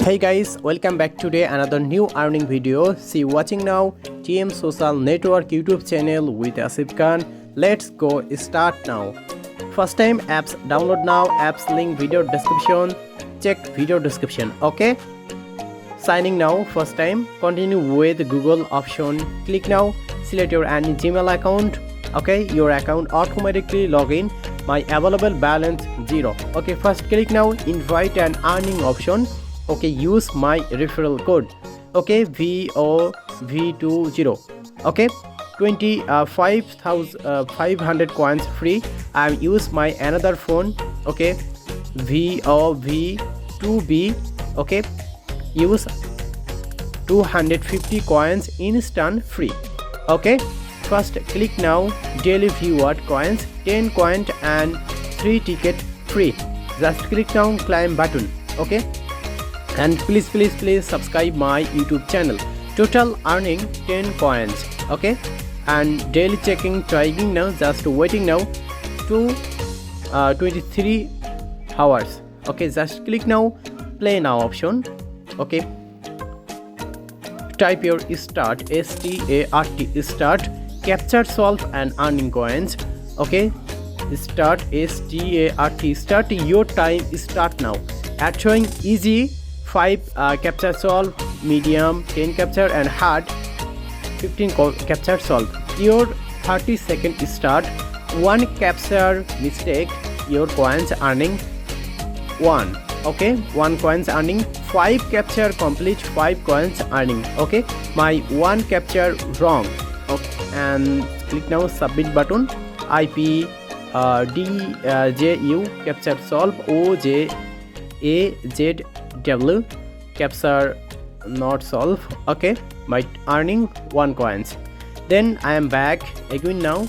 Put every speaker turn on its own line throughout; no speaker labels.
Hey guys, welcome back today another new earning video. See watching now TM Social Network YouTube channel with Asif Khan. Let's go start now. First time apps download now, apps link video description, check video description. Okay, signing now. First time continue with Google option, click now, select your any Gmail account. Okay, your account automatically login. My available balance 0. Okay, first click now invite and earning option. Okay, use my referral code. Okay, VOV20. Okay, 25,500 coins free. I use my another phone. Okay, VOV2B. Okay, use 250 coins instant free. Okay, first click now daily reward coins 10 coin and 3 ticket free. Just click now climb button. Okay, and please subscribe my YouTube channel. Total earning 10 coins. Okay, and daily checking trying now, just waiting now to 23 hours. Okay, just click now play now option. Okay, type your start start capture solve and earning coins. Okay, start start your time start now at showing easy 5 capture solve, medium 10 capture and hard 15 capture solve. Your 30-second start, 1 capture mistake, your coins earning 1. Okay, 1 coins earning, 5 capture complete, 5 coins earning. Okay, my 1 capture wrong. Okay, and click now submit button. IP DJU capture solve OJAZW capture not solve. Okay, my earning 1 coins. Then I am back again now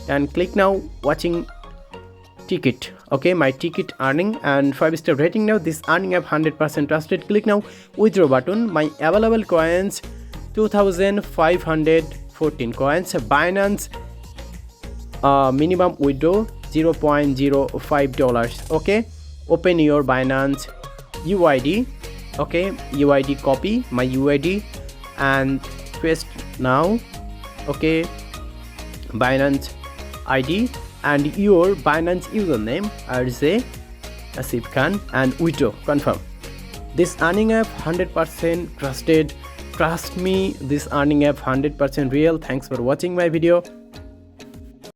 and click now watching ticket. Okay, my ticket earning and 5-star rating now. This earning app 100% trusted. Click now withdraw button. My available coins 2,514 coins. Binance minimum withdraw $0.05. Okay, open your Binance UID. Okay, UID copy my UID and paste now. Okay, Binance ID and your Binance username RJ Asif Khan and withdraw confirm. This earning app 100% trusted. Trust me, this earning app 100% real. Thanks for watching my video.